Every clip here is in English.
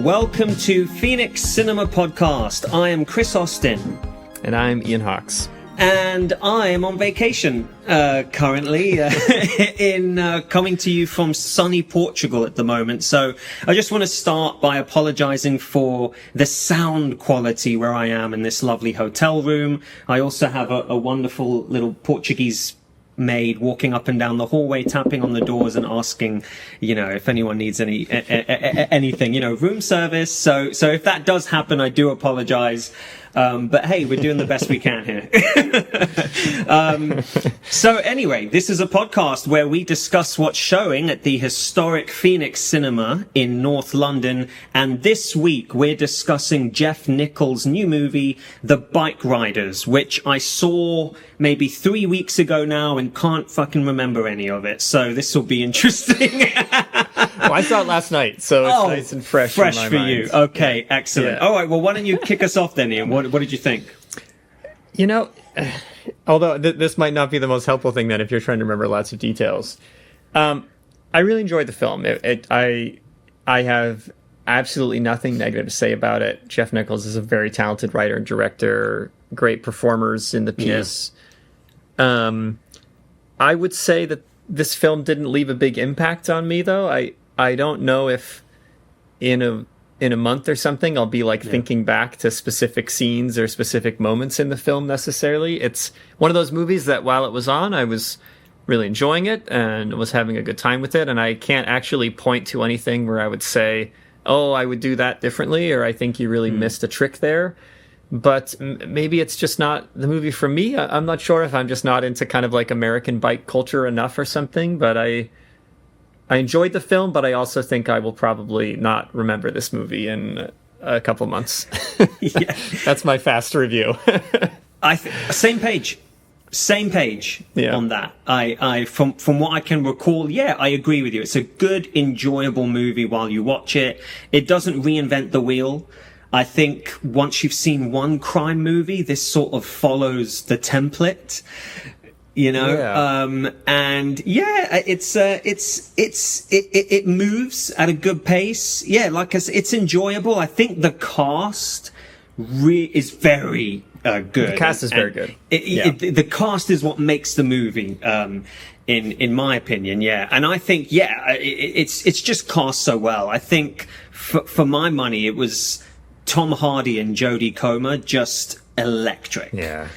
welcome to Phoenix Cinema Podcast. I am Chris Austin. And I'm Ian Hawks. And I am on vacation currently, coming to you from sunny Portugal at the moment. So I just want to start by apologizing for the sound quality where I am in this lovely hotel room. I also have a wonderful little Portuguese maid walking up and down the hallway, tapping on the doors and asking, if anyone needs anything, room service. So if that does happen, I do apologize. But hey, we're doing the best we can here. So anyway, this is a podcast where we discuss what's showing at the historic Phoenix Cinema in North London. And this week we're discussing Jeff Nichols' new movie, The Bikeriders, which I saw maybe 3 weeks ago now and can't fucking remember any of it. So this will be interesting. Well, I saw it last night, so it's nice and fresh in my for mind. you. Okay, yeah. Excellent. Yeah. All right, well, why don't you kick us off then, Ian? What did you think? Although this might not be the most helpful thing then if you're trying to remember lots of details. I really enjoyed the film. I have absolutely nothing negative to say about it. Jeff Nichols is a very talented writer and director, great performers in the piece. Yeah. I would say that this film didn't leave a big impact on me, though. I don't know if in a month or something I'll be thinking back to specific scenes or specific moments in the film necessarily. It's one of those movies that while it was on, I was really enjoying it and was having a good time with it, and I can't actually point to anything where I would say, oh, I would do that differently, or I think you really missed a trick there. But maybe it's just not the movie for me. I'm not sure if I'm just not into kind of American bike culture enough or something, but I enjoyed the film, but I also think I will probably not remember this movie in a couple months. Yeah. That's my fast review. Same page on that. I from what I can recall, I agree with you. It's a good, enjoyable movie while you watch it. It doesn't reinvent the wheel. I think once you've seen one crime movie, this sort of follows the template, it moves at a good pace. Yeah, like I said, it's enjoyable. I think the cast is very good. The cast is very good. The cast is what makes the movie, in my opinion. Yeah. And I think, it's just cast so well. I think for my money, it was Tom Hardy and Jodie Comer, just electric. Yeah,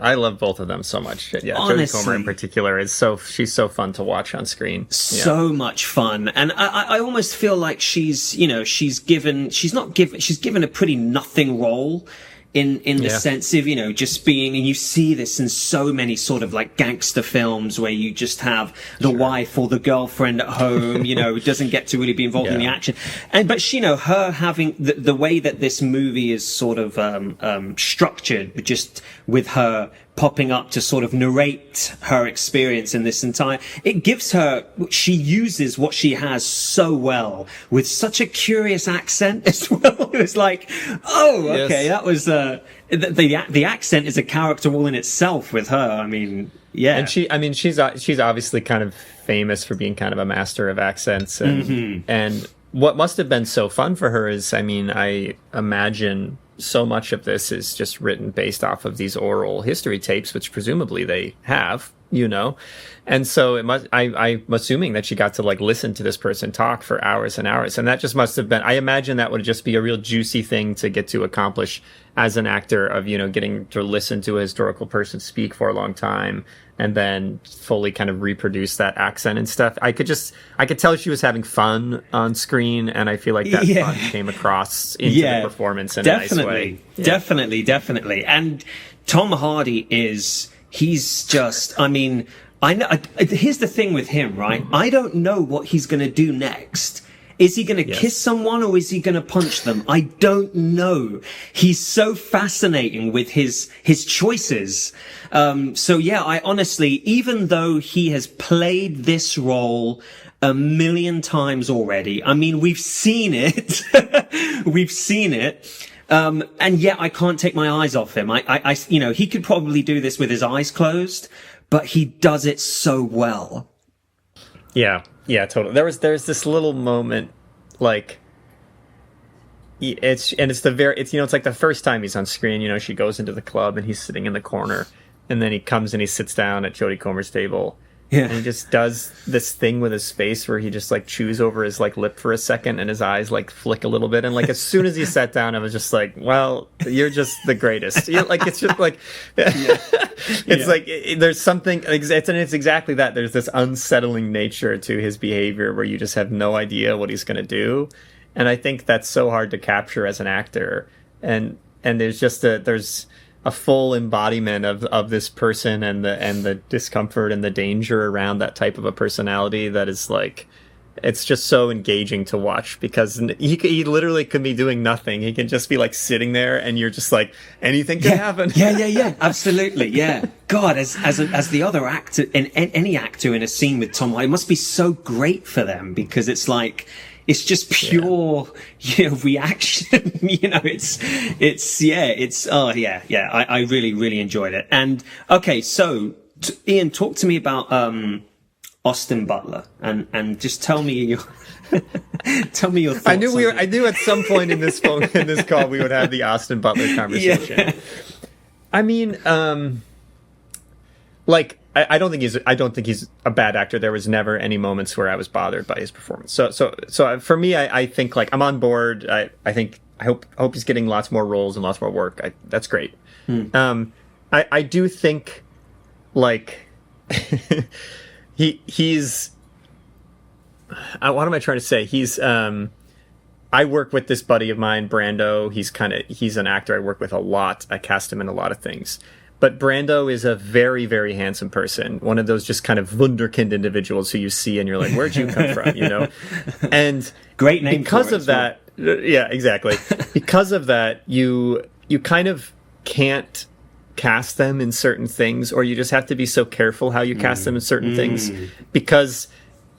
I love both of them so much. Yeah, honestly, Jodie Comer in particular she's so fun to watch on screen. So much fun, and I almost feel like she's given a pretty nothing role. In the sense of, just being, and you see this in so many sort of gangster films where you just have the wife or the girlfriend at home, who doesn't get to really be involved in the action. But her having the way that this movie is sort of, structured, just with her popping up to sort of narrate her experience in this she uses what she has so well with such a curious accent as well. It was okay, that was, the accent is a character all in itself with her. I mean, yeah. And she's obviously kind of famous for being kind of a master of accents and what must have been so fun for her is, I imagine so much of this is just written based off of these oral history tapes, which presumably they have, and so I'm assuming that she got to listen to this person talk for hours and hours, and that just must have been, I imagine that would just be a real juicy thing to get to accomplish as an actor of, getting to listen to a historical person speak for a long time and then fully kind of reproduce that accent and stuff. I could tell she was having fun on screen, and I feel like that fun came across into the performance in a nice way. Definitely. And Tom Hardy he's just, I know, here's the thing with him, right? I don't know what he's going to do next. Is he going to kiss someone or is he going to punch them? I don't know. He's so fascinating with his choices. I honestly, even though he has played this role a million times already, we've seen it. And yet I can't take my eyes off him. He could probably do this with his eyes closed, but he does it so well. Yeah, totally. There's this little moment, it's like the first time he's on screen. You know, she goes into the club and he's sitting in the corner, and then he comes and he sits down at Jodie Comer's table. Yeah. And he just does this thing with his face where he just like chews over his like lip for a second and his eyes like flick a little bit. And like as soon as he sat down, I was just like, well, you're just the greatest. Like it's just like it's like there's something it's exactly that. There's this unsettling nature to his behavior where you just have no idea what he's going to do. And I think that's so hard to capture as an actor. And there's just there's a full embodiment of this person and the discomfort and the danger around that type of a personality that is like, it's just so engaging to watch because he literally could be doing nothing. He can just be like sitting there and you're just like, anything can happen. Yeah. Absolutely. Yeah. God, as the other actor, any actor in a scene with Tom, it must be so great for them because it's like, it's just pure, reaction. I really, really enjoyed it. And okay, so Ian, talk to me about Austin Butler, and just tell me your thoughts. I knew at some point in this call we would have the Austin Butler conversation. Yeah. I mean, I don't think he's a bad actor. There was never any moments where I was bothered by his performance. So for me, I think like I'm on board. I hope he's getting lots more roles and lots more work. That's great. I do think like he's what am I trying to say? He's I work with this buddy of mine, Brando. He's an actor I work with a lot. I cast him in a lot of things. But Brando is a very, very handsome person. One of those just kind of wunderkind individuals who you see and you're like, where'd you come from? You know? And great name because of that. Yeah, exactly. Because of that, you kind of can't cast them in certain things, or you just have to be so careful how you cast them in certain things, because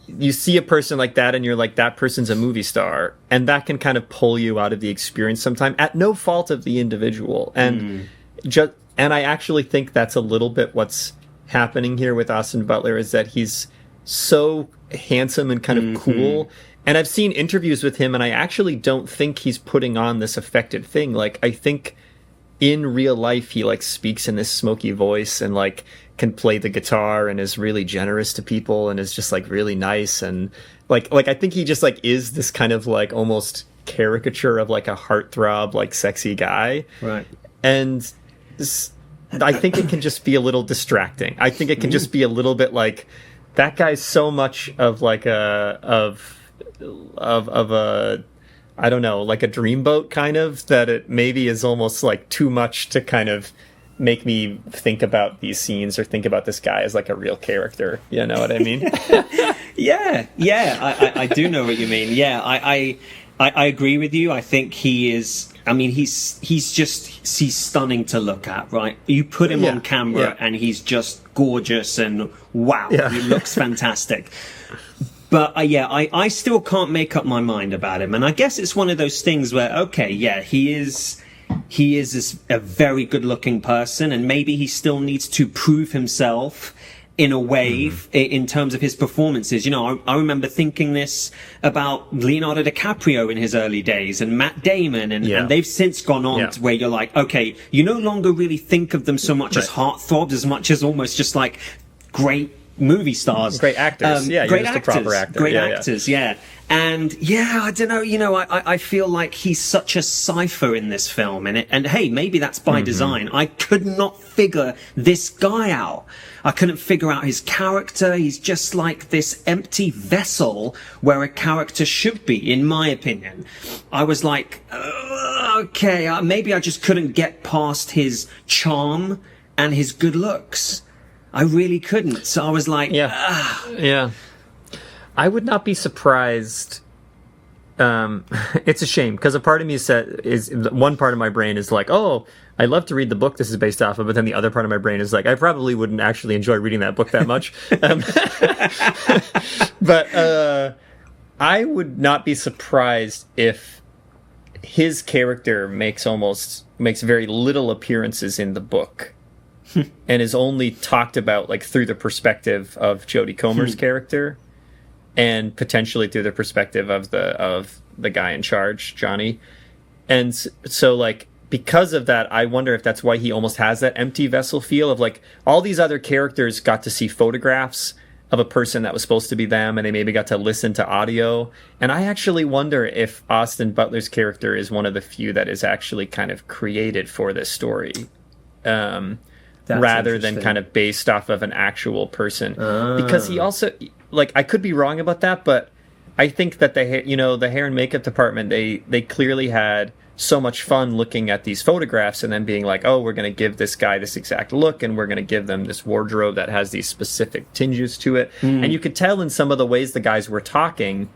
you see a person like that and you're like, that person's a movie star, and that can kind of pull you out of the experience sometime at no fault of the individual. And and I actually think that's a little bit what's happening here with Austin Butler, is that he's so handsome and kind of cool. And I've seen interviews with him, and I actually don't think he's putting on this affected thing. Like, I think in real life, he like speaks in this smoky voice and like can play the guitar and is really generous to people and is just like really nice. And like I think he just like is this kind of like almost caricature of like a heartthrob, like sexy guy. Right. And I think it can just be a little distracting. I think it can just be a little bit like, that guy's so much of like of a, I don't know, like a dreamboat kind of, that it maybe is almost like too much to kind of make me think about these scenes or think about this guy as like a real character. You know what I mean? Yeah. I do know what you mean. Yeah, I agree with you. I think he is. I mean, he's stunning to look at, right? You put him on camera and he's just gorgeous and wow, he looks fantastic. But I still can't make up my mind about him. And I guess it's one of those things where, okay, yeah, he is a very good looking person, and maybe he still needs to prove himself in a way in terms of his performances. You know, I remember thinking this about Leonardo DiCaprio in his early days and Matt Damon, and they've since gone on to where you're like, okay, you no longer really think of them so much as heartthrobs, as much as almost just like great movie stars. Great actors. You're just a proper actor. Great actors, And I don't know, you know, I feel like he's such a cipher in this film, and hey, maybe that's by design. I could not figure this guy out. I couldn't figure out his character. He's just like this empty vessel where a character should be, in my opinion. I was like, okay, maybe I just couldn't get past his charm and his good looks. I really couldn't. So I was like, Yeah. I would not be surprised. It's a shame, because a part of me is one part of my brain is like, oh, I'd love to read the book this is based off of, but then the other part of my brain is like, I probably wouldn't actually enjoy reading that book that much. But I would not be surprised if his character makes very little appearances in the book. And is only talked about like through the perspective of Jodie Comer's character, and potentially through the perspective of the guy in charge, Johnny. So like, because of that, I wonder if that's why he almost has that empty vessel feel of like, all these other characters got to see photographs of a person that was supposed to be them, and they maybe got to listen to audio. And I actually wonder if Austin Butler's character is one of the few that is actually kind of created for this story, rather than kind of based off of an actual person. Because he also, like, I could be wrong about that, but I think that the hair and makeup department, they clearly had so much fun looking at these photographs and then being like, oh, we're going to give this guy this exact look, and we're going to give them this wardrobe that has these specific tinges to it. And you could tell in some of the ways the guys were talking,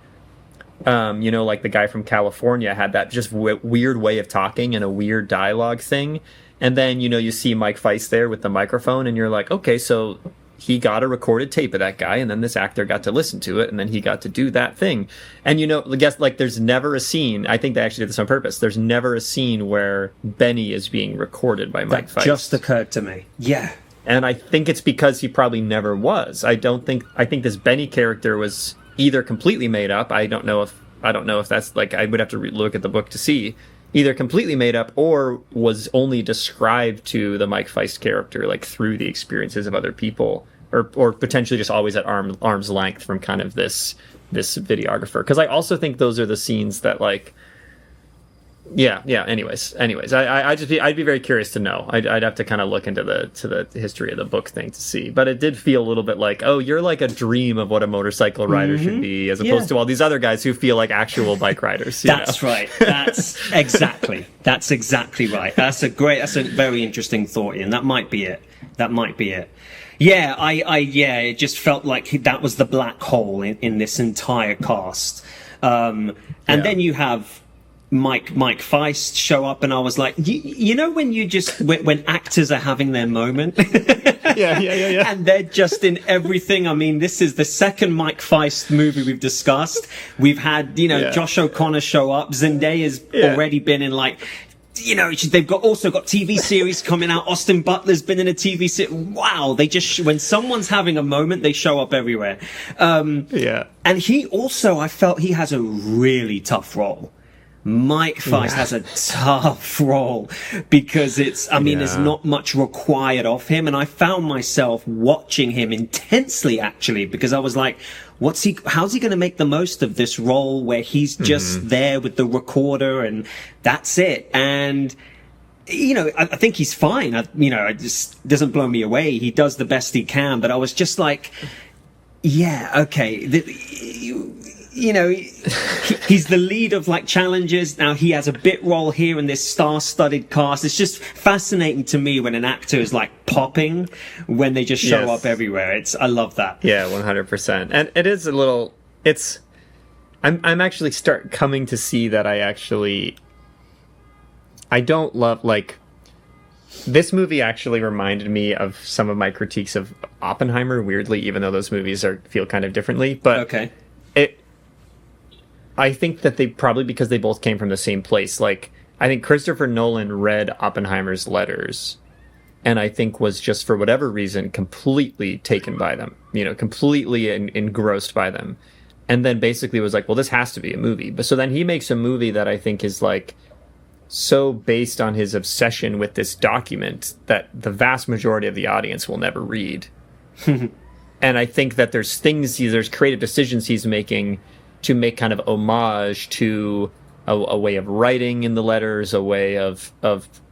like the guy from California had that just weird way of talking and a weird dialogue thing. And then, you see Mike Feist there with the microphone, and you're like, okay, so he got a recorded tape of that guy, and then this actor got to listen to it, and then he got to do that thing. And I guess, like, there's never a scene, I think they actually did this on purpose, there's never a scene where Benny is being recorded by Mike Feist. That just occurred to me. Yeah. And I think it's because he probably never was. I think this Benny character was either completely made up, I don't know if that's, like, I would have to look at the book to see, either completely made up or was only described to the Mike Feist character, like, through the experiences of other people, or potentially just always at arm's length from kind of this videographer. Because I also think those are the scenes that, like, anyways, I'd be very curious to know. I'd have to kind of look into the history of the book thing to see, but it did feel a little bit like, oh, you're like a dream of what a motorcycle rider should be, as opposed to all these other guys who feel like actual bike riders. That's right. That's exactly right. That's a very interesting thought, Ian. That might be it. Yeah, it just felt like that was the black hole in this entire cast. And then you have Mike Feist show up, and I was like, when you just when actors are having their moment, yeah, and they're just in everything. I mean, this is the second Mike Feist movie we've discussed. We've had Josh O'Connor show up. Zendaya's already been in, like, they've also got TV series coming out. Austin Butler's been in a TV series. Wow, they just when someone's having a moment, they show up everywhere. And he also, I felt he has a really tough role. Mike Feist has a tough role because there's not much required of him. And I found myself watching him intensely, actually, because I was like, how's he going to make the most of this role where he's just there with the recorder and that's it? And, I think he's fine. It just doesn't blow me away. He does the best he can, but I was just like, yeah, okay. He's the lead of, like, challenges. Now he has a bit role here in this star-studded cast. It's just fascinating to me when an actor is, like, popping when they just show up everywhere. I love that. Yeah, 100%. And it is a little. I'm actually coming to see that I don't love, like. This movie actually reminded me of some of my critiques of Oppenheimer. Weirdly, even though those movies feel kind of differently, but okay. I think that they probably, because they both came from the same place. Like, I think Christopher Nolan read Oppenheimer's letters, and I think was just, for whatever reason, completely taken by them, completely engrossed by them. And then basically was like, well, this has to be a movie. But so then he makes a movie that I think is, like, so based on his obsession with this document that the vast majority of the audience will never read. And I think that there's creative decisions he's making to make kind of homage to a way of writing in the letters, a way of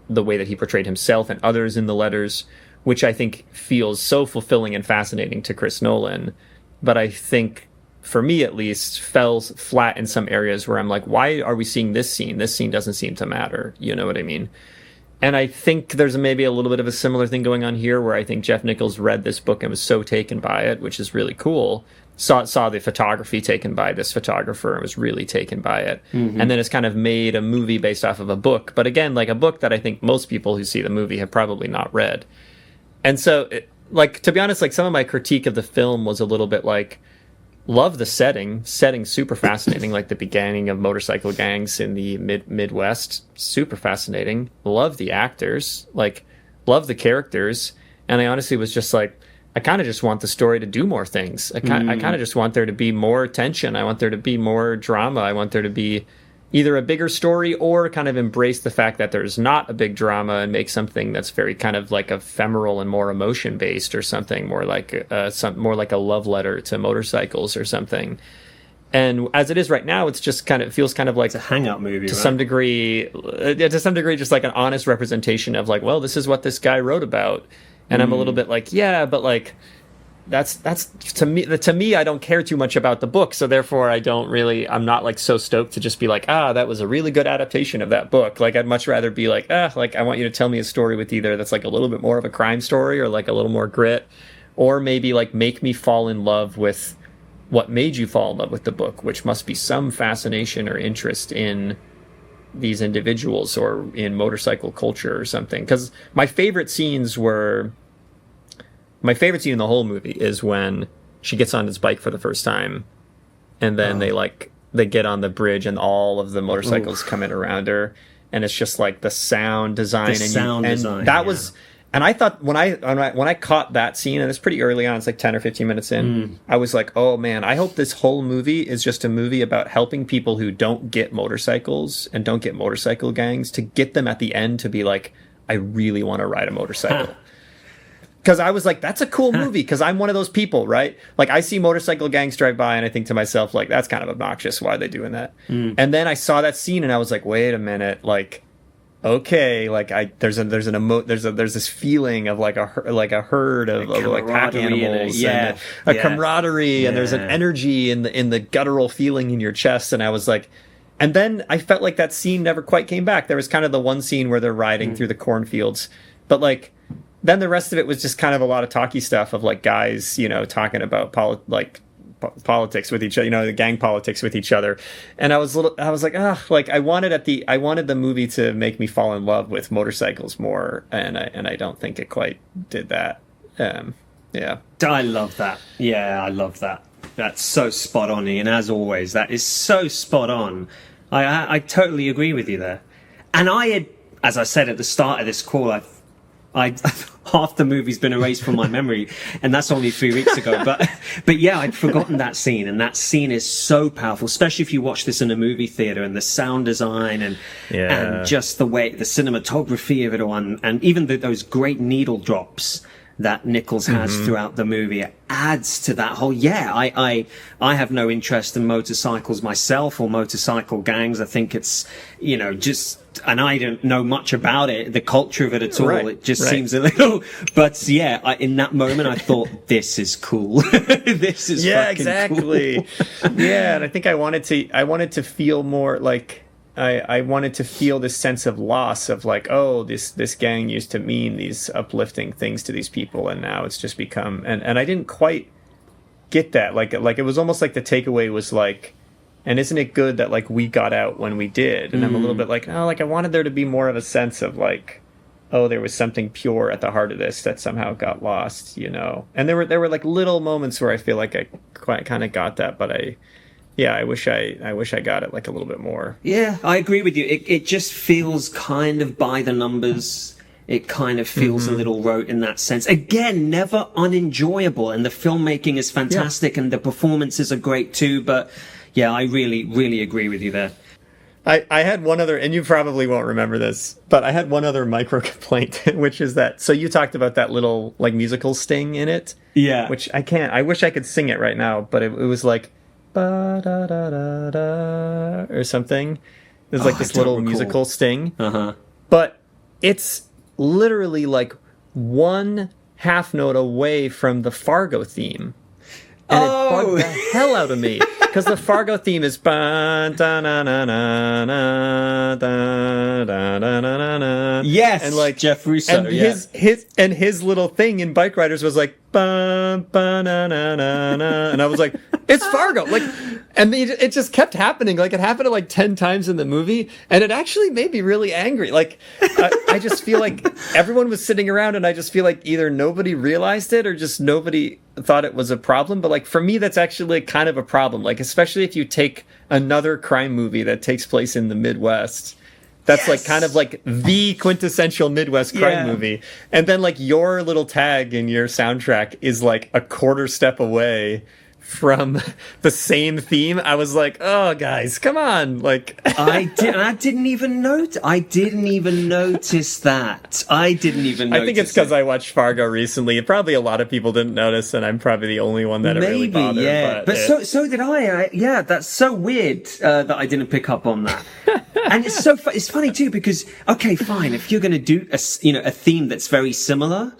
the way that he portrayed himself and others in the letters, which I think feels so fulfilling and fascinating to Chris Nolan. But I think, for me at least, fell flat in some areas where I'm like, why are we seeing this scene? This scene doesn't seem to matter. You know what I mean? And I think there's maybe a little bit of a similar thing going on here, where I think Jeff Nichols read this book and was so taken by it, which is really cool. Saw the photography taken by this photographer and was really taken by it. And then it's kind of made a movie based off of a book. But again, like, a book that I think most people who see the movie have probably not read. And so, to be honest, like, some of my critique of the film was a little bit like, love the setting super fascinating, like the beginning of motorcycle gangs in the Midwest, super fascinating. Love the actors, like, love the characters. And I honestly was just like, I kind of just want the story to do more things. I kind of just want there to be more tension. I want there to be more drama. I want there to be, either a bigger story or kind of embrace the fact that there's not a big drama and make something that's very kind of like ephemeral and more emotion based, or something more like a love letter to motorcycles or something. And as it is right now, it's just kind of feels kind of like it's a hangout movie to some degree, just like an honest representation of like, well, this is what this guy wrote about, and I'm a little bit like, yeah, but like that's to me I don't care too much about the book, so therefore I'm not like so stoked to just be like, that was a really good adaptation of that book. Like I'd much rather be like, like I want you to tell me a story with either that's like a little bit more of a crime story or like a little more grit, or maybe like make me fall in love with what made you fall in love with the book, which must be some fascination or interest in these individuals or in motorcycle culture or something. Because my favorite scene in the whole movie is when she gets on his bike for the first time, and then they get on the bridge and all of the motorcycles come in around her, and it's just like the sound design and I thought when I caught that scene, and it's pretty early on, it's like 10 or 15 minutes in, I was like, oh man, I hope this whole movie is just a movie about helping people who don't get motorcycles and don't get motorcycle gangs to get them at the end to be like, I really want to ride a motorcycle. Because I was like, that's a cool movie, because I'm one of those people, right? Like, I see motorcycle gangs drive by, and I think to myself, like, that's kind of obnoxious. Why are they doing that? And then I saw that scene, and I was like, wait a minute, like, okay, like there's this feeling of like a herd of like pack animals, and a camaraderie, and there's an energy in the guttural feeling in your chest, and I was like. And then I felt like that scene never quite came back. There was kind of the one scene where they're riding through the cornfields, but like. Then the rest of it was just kind of a lot of talky stuff of like guys, talking about politics with each other, the gang politics with each other. And I was like, I wanted the movie to make me fall in love with motorcycles more. And I don't think it quite did that. Yeah. I love that. Yeah, I love that. That's so spot on, Ian. As always, that is so spot on. I totally agree with you there. And I had, as I said at the start of this call, half the movie's been erased from my memory, and that's only 3 weeks ago. But yeah, I'd forgotten that scene, and that scene is so powerful, especially if you watch this in a movie theater, and the sound design and just the way the cinematography of it all, and even those great needle drops that Nichols has throughout the movie. It adds to that whole, I have no interest in motorcycles myself or motorcycle gangs. I think it's, just, and I don't know much about it, the culture of it at all. It just seems a little, but in that moment I thought, this is cool. This is fucking exactly. Cool. Yeah. And I think I wanted to feel more like, I wanted to feel this sense of loss of like, oh, this gang used to mean these uplifting things to these people, and now it's just become, and I didn't quite get that. Like it was almost like the takeaway was like, and isn't it good that like we got out when we did? And I'm a little bit like, I wanted there to be more of a sense of like, oh, there was something pure at the heart of this that somehow got lost, And there were like little moments where I feel like I quite kind of got that, but I wish I got it like a little bit more. Yeah, I agree with you. It just feels kind of by the numbers. It kind of feels a little rote in that sense. Again, never unenjoyable, and the filmmaking is fantastic, and the performances are great too. But yeah, I really, really agree with you there. I had one other, and you probably won't remember this, but I had one other micro complaint, which is that, so you talked about that little like musical sting in it. Yeah. Which I wish I could sing it right now, but it was like, ba da da da da or something. There's like this little musical sting. But it's literally like one half note away from the Fargo theme. And it bugged the hell out of me. Because the Fargo theme is ba da na na na na da da da na na. Yes, and like Jeff Russo. And his little thing in Bikeriders was like ba ba na na na na, and I was like, it's Fargo. Like, and it just kept happening. Like it happened like 10 times in the movie, and it actually made me really angry. Like I just feel like everyone was sitting around, and I just feel like either nobody realized it or just nobody thought it was a problem. But like for me, that's actually kind of a problem. Like especially if you take another crime movie that takes place in the Midwest. That's like kind of like the quintessential Midwest crime movie. And then like your little tag in your soundtrack is like a quarter step away from the same theme, I was like, oh, guys, come on. Like, I didn't even notice that. I didn't even notice. I think it's because I watched Fargo recently. Probably a lot of people didn't notice, and I'm probably the only one that it really bothered. Yeah. But so did I. Yeah, that's so weird that I didn't pick up on that. And it's funny too, because, okay, fine, if you're going to do a theme that's very similar,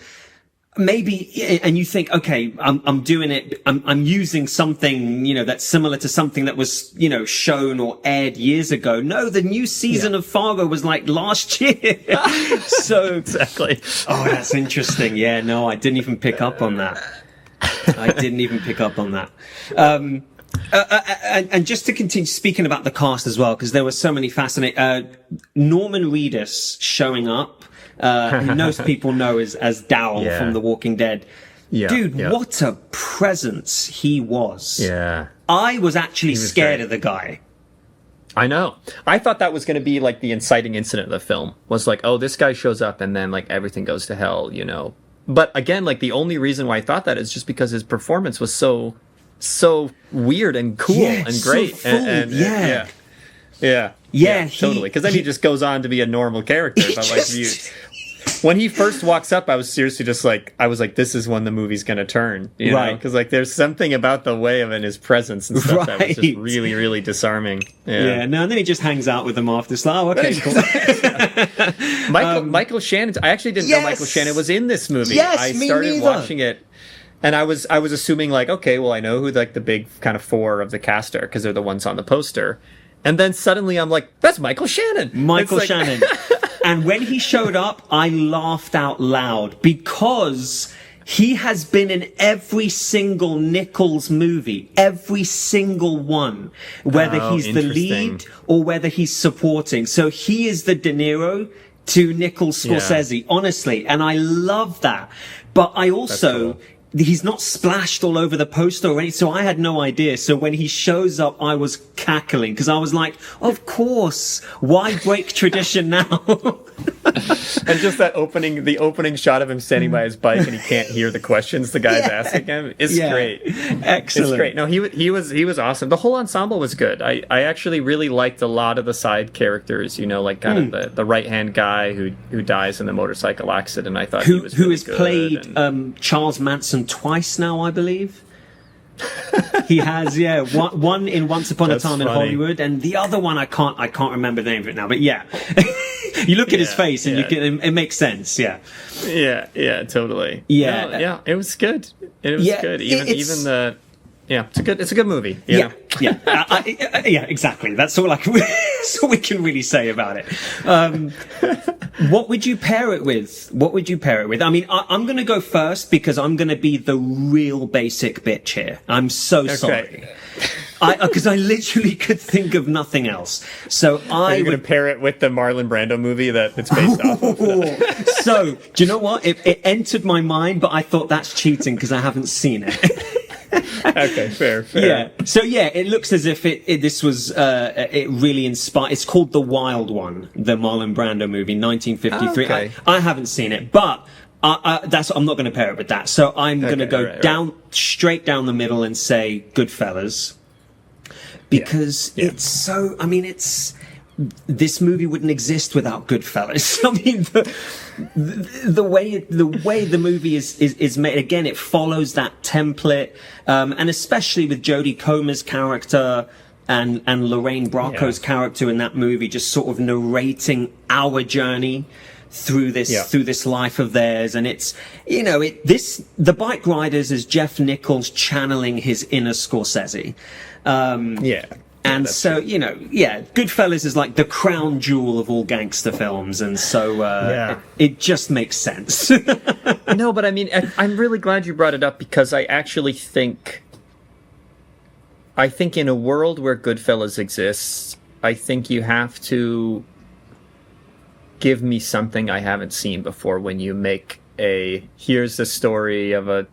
maybe, and you think, okay, I'm doing it, I'm using something, that's similar to something that was, shown or aired years ago. No, the new season of Fargo was like last year. So. Exactly. Oh, that's interesting. Yeah, no, I didn't even pick up on that. And just to continue speaking about the cast as well, because there were so many fascinating, Norman Reedus showing up, who most people know as Daryl from The Walking Dead. Yeah, Dude, what a presence he was. Yeah. I was actually scared of the guy. I know. I thought that was going to be like the inciting incident of the film. Was like, oh, this guy shows up and then like everything goes to hell, But again, like the only reason why I thought that is just because his performance was so weird and cool and great. So full. Yeah, totally. Because then he just goes on to be a normal character. But like when he first walks up, I was seriously just like, this is when the movie's going to turn, you know? Because like there's something about the way of his presence and stuff that was just really, really disarming. Yeah. No, and then he just hangs out with them after. It's like, oh, okay, cool. Michael Shannon. I actually didn't know Michael Shannon was in this movie. Yes, I started watching it. And I was assuming like, okay, well, I know who like the big kind of four of the cast are because they're the ones on the poster. And then suddenly I'm like, that's Michael Shannon. Shannon. And when he showed up, I laughed out loud because he has been in every single Nichols movie, every single one, whether he's the lead or whether he's supporting. So he is the De Niro to Nichols Scorsese, honestly. And I love that. But I also... He's not splashed all over the poster or anything, so I had no idea. So when he shows up, I was cackling because I was like, of course, why break tradition now? And just the opening shot of him standing by his bike and he can't hear the questions the guy's asking him is great. Excellent. It's great. No, he was awesome. The whole ensemble was good. I actually really liked a lot of the side characters, like kind of the right-hand guy who dies in the motorcycle accident. I thought he was really good. Played Charles Manson twice now, I believe. He has, one in Once Upon a Time in Hollywood, and the other one I can't remember the name of it now. But you look at his face, and it makes sense. Yeah, totally. Yeah, it was good. It was good. It's a good movie. Yeah, exactly. That's all we can really say about it. What would you pair it with? I mean, I'm going to go first because I'm going to be the real basic bitch here. I'm so sorry. Because I literally could think of nothing else. So Are you going to pair it with the Marlon Brando movie that it's based off of? So, do you know what? It entered my mind, but I thought that's cheating because I haven't seen it. Okay, fair. Yeah. So it looks as if this was it really inspired. It's called The Wild One, the Marlon Brando movie, 1953. Okay. I haven't seen it, but I'm not going to pair it with that. So I'm going to go straight down the middle and say Goodfellas, because it's so. I mean, this movie wouldn't exist without Goodfellas. I mean, the way the movie is made, again, it follows that template, and especially with Jodie Comer's character and Lorraine Bracco's character in that movie, just sort of narrating our journey through this life of theirs. And it's, the Bikeriders is Jeff Nichols channeling his inner Scorsese. And so, Goodfellas is like the crown jewel of all gangster films. And so it just makes sense. No, but I mean, I'm really glad you brought it up because I actually think in a world where Goodfellas exists, I think you have to give me something I haven't seen before when you make here's the story of a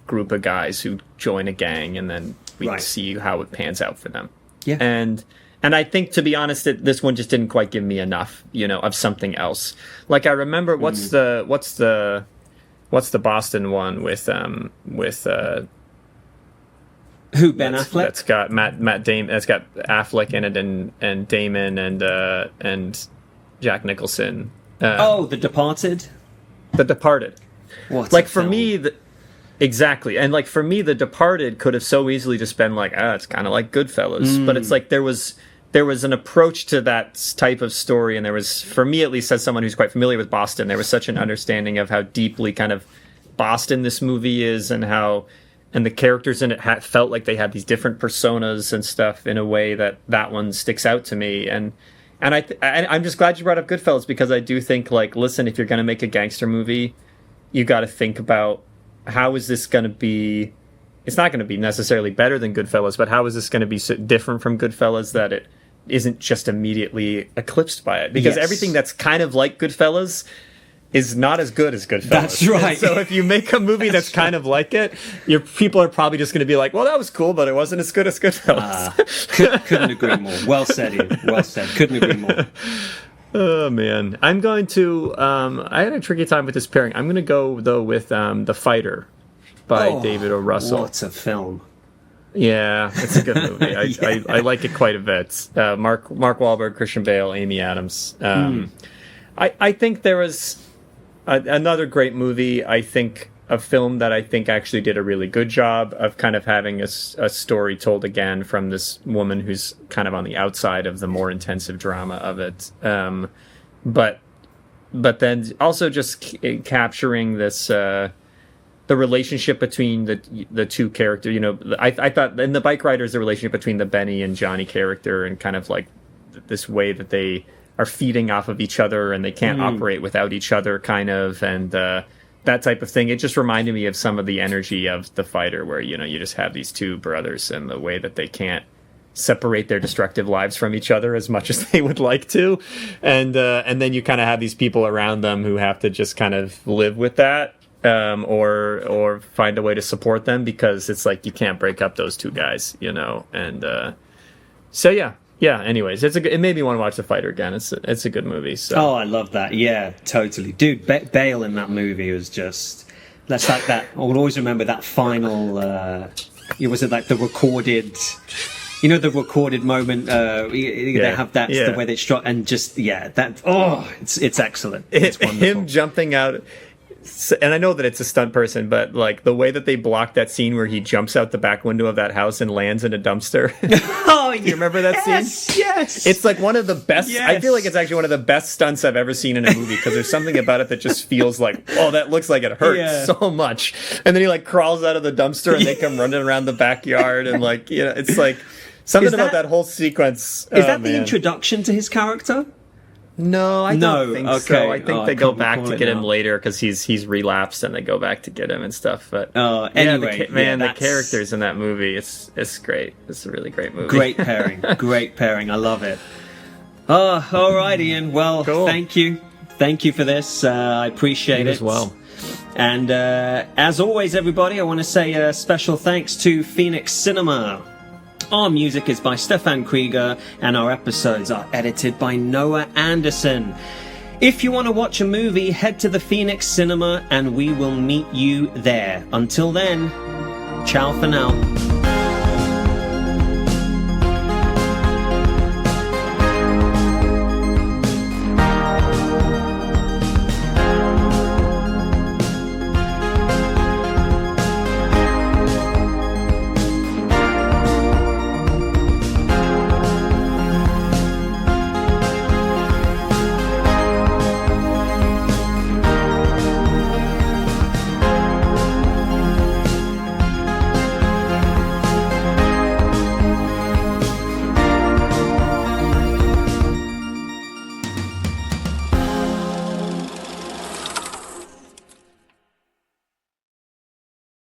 group of guys who join a gang and then we see how it pans out for them. Yeah. And I think, to be honest, this one just didn't quite give me enough, of something else. Like I remember what's the Boston one with Who, Ben Affleck? That's got Matt Damon. That's got Affleck in it, and Damon and Jack Nicholson. The Departed. The Departed. What? Like for me, exactly, and like for me, The Departed could have so easily just been like, it's kind of like Goodfellas, but it's like there was an approach to that type of story, and there was, for me at least, as someone who's quite familiar with Boston, there was such an understanding of how deeply kind of Boston this movie is, and the characters in it felt like they had these different personas and stuff in a way that one sticks out to me. And I'm just glad you brought up Goodfellas, because I do think, like, listen, if you're going to make a gangster movie, you got to think about how is this going to be. It's not going to be necessarily better than Goodfellas, but how is this going to be so different from Goodfellas that it isn't just immediately eclipsed by it? Because everything that's kind of like Goodfellas is not as good as Goodfellas. That's right. And so if you make a movie that's kind of like it, your people are probably just going to be like, well, that was cool, but it wasn't as good as Goodfellas. Couldn't agree more. Well said, Ian. Well said. Couldn't agree more. Oh, man. I'm going to... I had a tricky time with this pairing. I'm going to go, though, with The Fighter by David O. Russell. What a film. Yeah, it's a good movie. I like it quite a bit. Mark Wahlberg, Christian Bale, Amy Adams. I think there was... another great movie, I think, a film that I think actually did a really good job of kind of having a story told again from this woman who's kind of on the outside of the more intensive drama of it. But then also just capturing this, the relationship between the two characters. You know, I thought in the Bikeriders, the relationship between the Benny and Johnny character, and kind of like this way that they are feeding off of each other and they can't operate without each other, kind of, and that type of thing. It just reminded me of some of the energy of The Fighter, where, you know, you just have these two brothers and the way that they can't separate their destructive lives from each other as much as they would like to, and then you kind of have these people around them who have to just kind of live with that, or find a way to support them, because it's like you can't break up those two guys, you know. And so yeah, anyways, it made me want to watch The Fighter again. It's a good movie. So. Oh, I love that. Yeah, totally. Dude, Bale in that movie was just... That's like that... I will always remember that final... was it like the recorded... You know, the recorded moment, they have that, the way they struck, and just, it's excellent. It's wonderful. Him jumping out... And I know that it's a stunt person, but like the way that they blocked that scene where he jumps out the back window of that house and lands in a dumpster. Oh, you remember that scene? Yes. It's like one of the best. Yes. I feel like it's actually one of the best stunts I've ever seen in a movie, because there's something about it that just feels like, oh, that looks like it hurts so much. And then he like crawls out of the dumpster and they come running around the backyard, and like, you know, it's like something about that whole sequence. Is that the introduction to his character? No, I don't think so. I think they go back to get him later, because he's relapsed, and they go back to get him and stuff. But anyway, the characters in that movie, it's great. It's a really great movie. Great pairing. I love it. Oh, all right, Ian. Well, cool. Thank you for this. I appreciate it as well. And as always, everybody, I want to say a special thanks to Phoenix Cinema. Our music is by Stefan Krieger, and our episodes are edited by Noah Anderson. If you want to watch a movie, head to the Phoenix Cinema and we will meet you there. Until then, ciao for now.